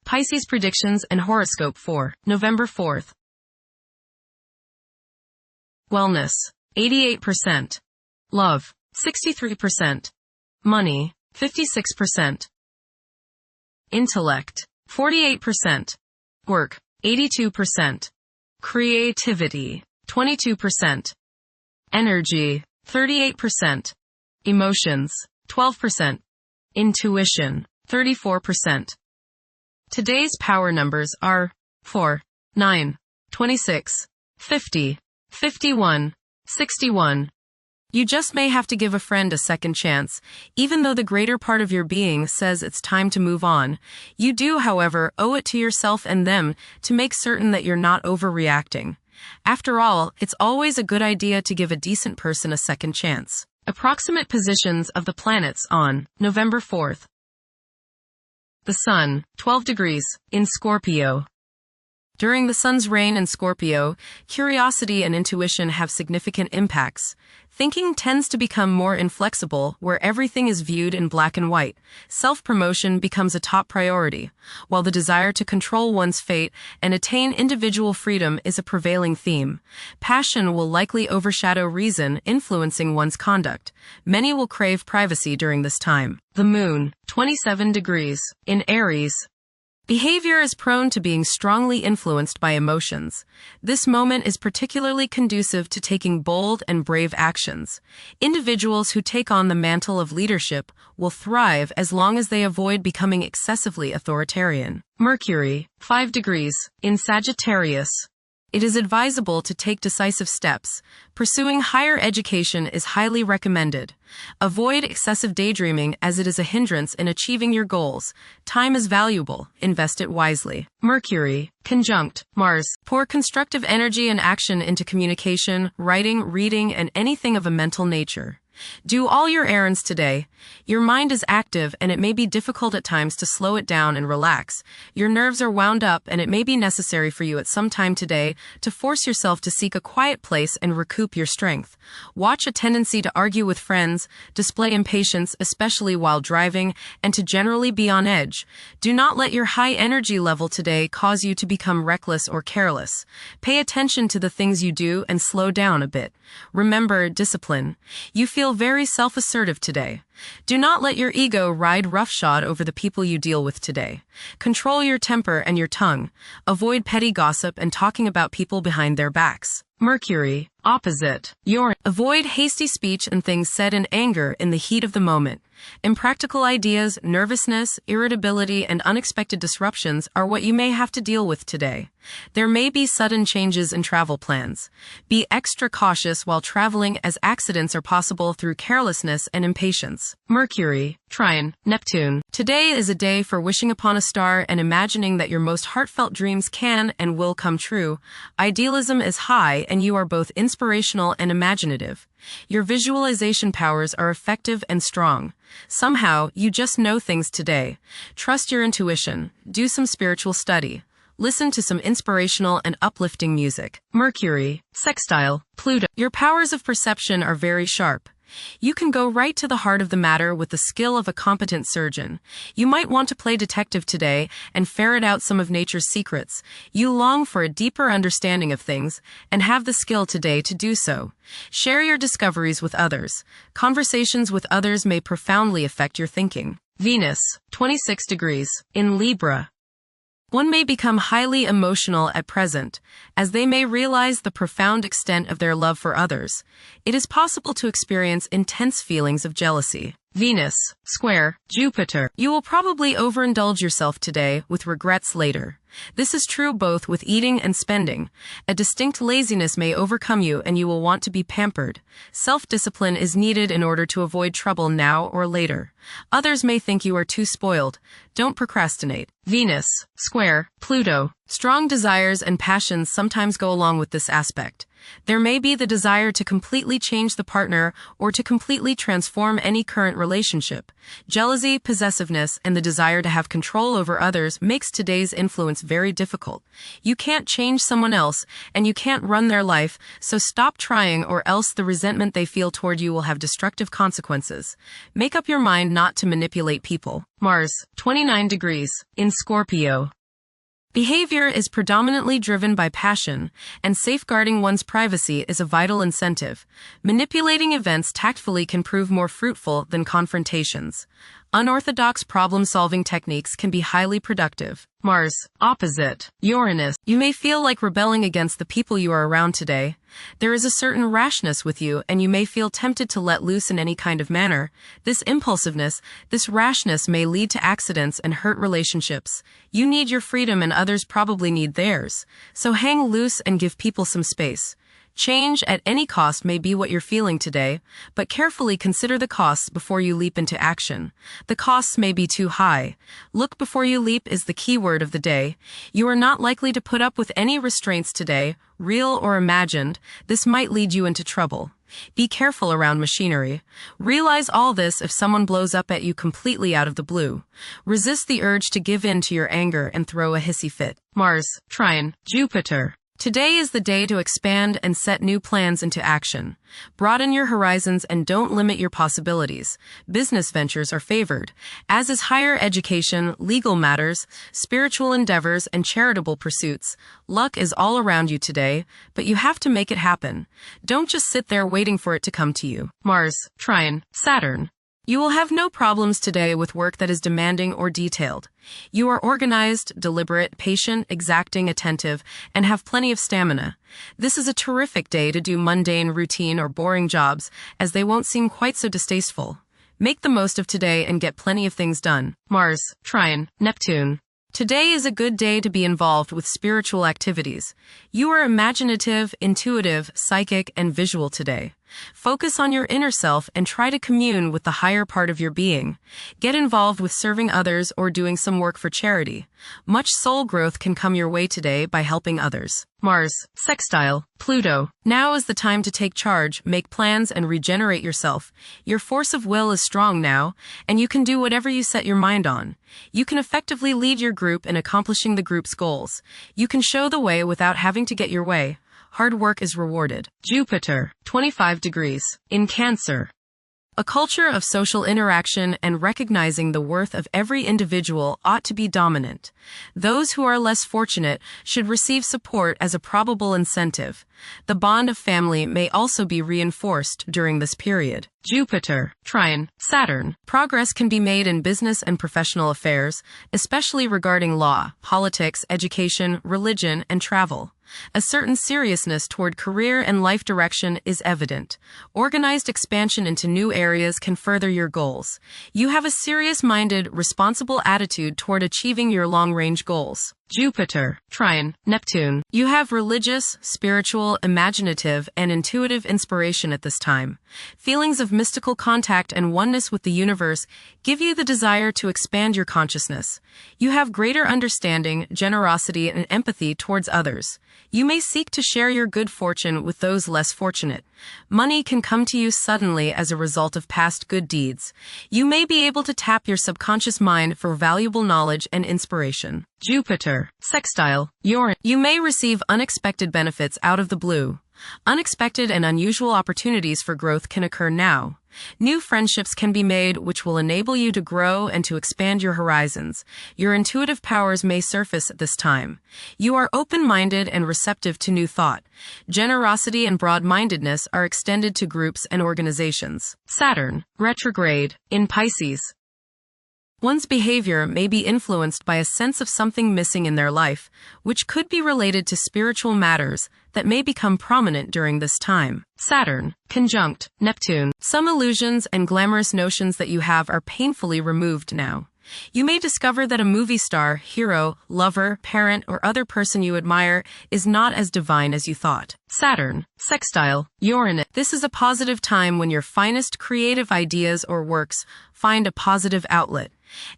Pisces predictions and horoscope for November 4th. Wellness, 88%. Love, 63%. Money, 56%. Intellect, 48%. Work, 82%. Creativity, 22%. Energy, 38%. Emotions, 12%. Intuition, 34%. Today's power numbers are 4, 9, 26, 50, 51, 61. You just may have to give a friend a second chance, even though the greater part of your being says it's time to move on. You do, however, owe it to yourself and them to make certain that you're not overreacting. After all, it's always a good idea to give a decent person a second chance. Approximate positions of the planets on November 4th. The Sun, 12 degrees, in Scorpio. During the Sun's reign in Scorpio, curiosity and intuition have significant impacts. Thinking tends to become more inflexible, where everything is viewed in black and white. Self-promotion becomes a top priority, while the desire to control one's fate and attain individual freedom is a prevailing theme. Passion will likely overshadow reason, influencing one's conduct. Many will crave privacy during this time. The Moon, 27 degrees, in Aries. Behavior is prone to being strongly influenced by emotions. This moment is particularly conducive to taking bold and brave actions. Individuals who take on the mantle of leadership will thrive as long as they avoid becoming excessively authoritarian. Mercury, 5 degrees, in Sagittarius. It is advisable to take decisive steps. Pursuing higher education is highly recommended. Avoid excessive daydreaming as it is a hindrance in achieving your goals. Time is valuable. Invest it wisely. Mercury, conjunct Mars. Pour constructive energy and action into communication, writing, reading, and anything of a mental nature. Do all your errands today. Your mind is active and it may be difficult at times to slow it down and relax. Your nerves are wound up and it may be necessary for you at some time today to force yourself to seek a quiet place and recoup your strength. Watch a tendency to argue with friends, display impatience, especially while driving, and to generally be on edge. Do not let your high energy level today cause you to become reckless or careless. Pay attention to the things you do and slow down a bit. Remember discipline. You feel very self-assertive today. Do not let your ego ride roughshod over the people you deal with today. Control your temper and your tongue. Avoid petty gossip and talking about people behind their backs. Mercury, opposite Uranus. Avoid hasty speech and things said in anger in the heat of the moment. Impractical ideas, nervousness, irritability, and unexpected disruptions are what you may have to deal with today. There may be sudden changes in travel plans. Be extra cautious while traveling as accidents are possible through carelessness and impatience. Mercury, trine Neptune. Today is a day for wishing upon a star and imagining that your most heartfelt dreams can and will come true. Idealism is high and you are both inspirational and imaginative. Your visualization powers are effective and strong. Somehow, you just know things today. Trust your intuition. Do some spiritual study. Listen to some inspirational and uplifting music. Mercury, sextile Pluto. Your powers of perception are very sharp. You can go right to the heart of the matter with the skill of a competent surgeon. You might want to play detective today and ferret out some of nature's secrets. You long for a deeper understanding of things and have the skill today to do so. Share your discoveries with others. Conversations with others may profoundly affect your thinking. Venus, 26 degrees, in Libra. One may become highly emotional at present, as they may realize the profound extent of their love for others. It is possible to experience intense feelings of jealousy. Venus, square Jupiter. You will probably overindulge yourself today with regrets later. This is true both with eating and spending. A distinct laziness may overcome you and you will want to be pampered. Self-discipline is needed in order to avoid trouble now or later. Others may think you are too spoiled. Don't procrastinate. Venus, square Pluto. Strong desires and passions sometimes go along with this aspect. There may be the desire to completely change the partner or to completely transform any current relationship. Jealousy, possessiveness, and the desire to have control over others makes today's influence very difficult. You can't change someone else, and you can't run their life, so stop trying or else the resentment they feel toward you will have destructive consequences. Make up your mind not to manipulate people. Mars, 29 degrees, in Scorpio. Behavior is predominantly driven by passion, and safeguarding one's privacy is a vital incentive. Manipulating events tactfully can prove more fruitful than confrontations. Unorthodox problem-solving techniques can be highly productive. Mars, opposite Uranus. You may feel like rebelling against the people you are around today. There is a certain rashness with you, and you may feel tempted to let loose in any kind of manner. This impulsiveness, this rashness may lead to accidents and hurt relationships. You need your freedom and others probably need theirs. So hang loose and give people some space. Change at any cost may be what you're feeling today, but carefully consider the costs before you leap into action. The costs may be too high. Look before you leap is the key word of the day. You are not likely to put up with any restraints today, real or imagined. This might lead you into trouble. Be careful around machinery. Realize all this if someone blows up at you completely out of the blue. Resist the urge to give in to your anger and throw a hissy fit. Mars, trine, Jupiter. Today is the day to expand and set new plans into action. Broaden your horizons and don't limit your possibilities. Business ventures are favored, as is higher education, legal matters, spiritual endeavors, and charitable pursuits. Luck is all around you today, but you have to make it happen. Don't just sit there waiting for it to come to you. Mars, trine, Saturn. You will have no problems today with work that is demanding or detailed. You are organized, deliberate, patient, exacting, attentive, and have plenty of stamina. This is a terrific day to do mundane, routine, or boring jobs, as they won't seem quite so distasteful. Make the most of today and get plenty of things done. Mars, trine, Neptune. Today is a good day to be involved with spiritual activities. You are imaginative, intuitive, psychic, and visual today. Focus on your inner self and try to commune with the higher part of your being. Get involved with serving others or doing some work for charity. Much soul growth can come your way today by helping others. Mars, sextile, Pluto. Now is the time to take charge, make plans, and regenerate yourself. Your force of will is strong now, and you can do whatever you set your mind on. You can effectively lead your group in accomplishing the group's goals. You can show the way without having to get your way. Hard work is rewarded. Jupiter, 25 degrees, in Cancer. A culture of social interaction and recognizing the worth of every individual ought to be dominant. Those who are less fortunate should receive support as a probable incentive. The bond of family may also be reinforced during this period. Jupiter, trine, Saturn. Progress can be made in business and professional affairs, especially regarding law, politics, education, religion, and travel. A certain seriousness toward career and life direction is evident. Organized expansion into new areas can further your goals. You have a serious-minded, responsible attitude toward achieving your long-range goals. Jupiter, trine, Neptune. You have religious, spiritual, imaginative, and intuitive inspiration at this time. Feelings of mystical contact and oneness with the universe give you the desire to expand your consciousness. You have greater understanding, generosity, and empathy towards others. You may seek to share your good fortune with those less fortunate. Money can come to you suddenly as a result of past good deeds. You may be able to tap your subconscious mind for valuable knowledge and inspiration. Jupiter, sextile, Uranus. You may receive unexpected benefits out of the blue. Unexpected and unusual opportunities for growth can occur now. New friendships can be made which will enable you to grow and to expand your horizons. Your intuitive powers may surface at this time. You are open-minded and receptive to new thought. Generosity and broad-mindedness are extended to groups and organizations. Saturn, retrograde, in Pisces. One's behavior may be influenced by a sense of something missing in their life, which could be related to spiritual matters that may become prominent during this time. Saturn, conjunct Neptune. Some illusions and glamorous notions that you have are painfully removed now. You may discover that a movie star, hero, lover, parent, or other person you admire is not as divine as you thought. Saturn, sextile, Uranus. This is a positive time when your finest creative ideas or works find a positive outlet.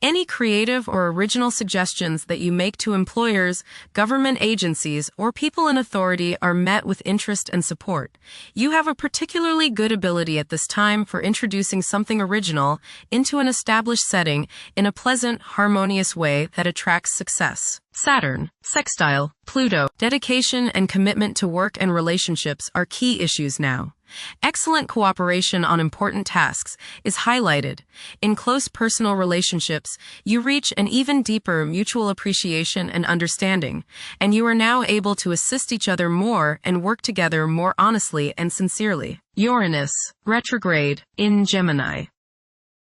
Any creative or original suggestions that you make to employers, government agencies, or people in authority are met with interest and support. You have a particularly good ability at this time for introducing something original into an established setting in a pleasant, harmonious way that attracts success. Saturn, sextile, Pluto. Dedication and commitment to work and relationships are key issues now. Excellent cooperation on important tasks is highlighted. In close personal relationships, you reach an even deeper mutual appreciation and understanding, and you are now able to assist each other more and work together more honestly and sincerely. Uranus, retrograde, in Gemini.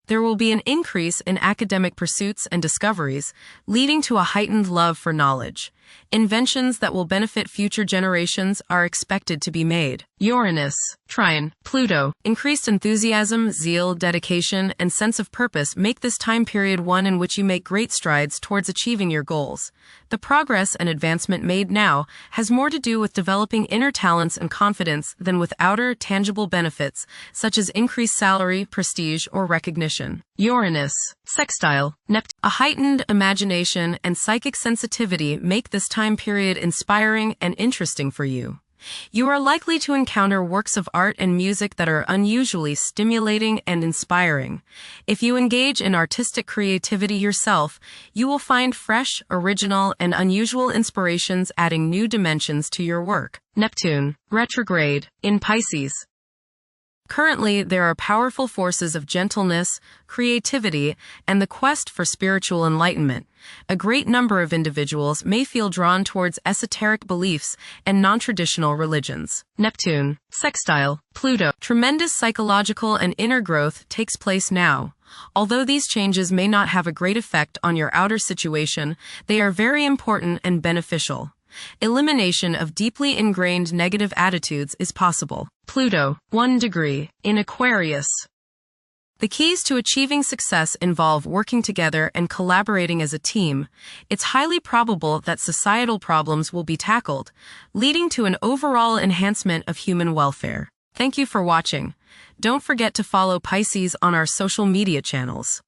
There will be an increase in academic pursuits and discoveries, leading to a heightened love for knowledge. Inventions that will benefit future generations are expected to be made. Uranus, trine, Pluto. Increased enthusiasm, zeal, dedication, and sense of purpose make this time period one in which you make great strides towards achieving your goals. The progress and advancement made now has more to do with developing inner talents and confidence than with outer, tangible benefits, such as increased salary, prestige, or recognition. Uranus, sextile, Neptune. A heightened imagination and psychic sensitivity make this time period inspiring and interesting for you. You are likely to encounter works of art and music that are unusually stimulating and inspiring. If you engage in artistic creativity yourself, you will find fresh, original, and unusual inspirations adding new dimensions to your work. Neptune, retrograde, in Pisces. Currently, there are powerful forces of gentleness, creativity, and the quest for spiritual enlightenment. A great number of individuals may feel drawn towards esoteric beliefs and non-traditional religions. Neptune, sextile, Pluto. Tremendous psychological and inner growth takes place now. Although these changes may not have a great effect on your outer situation, they are very important and beneficial. Elimination of deeply ingrained negative attitudes is possible. Pluto, 1 degree, in Aquarius. The keys to achieving success involve working together and collaborating as a team. It's highly probable that societal problems will be tackled, leading to an overall enhancement of human welfare. Thank you for watching. Don't forget to follow Pisces on our social media channels.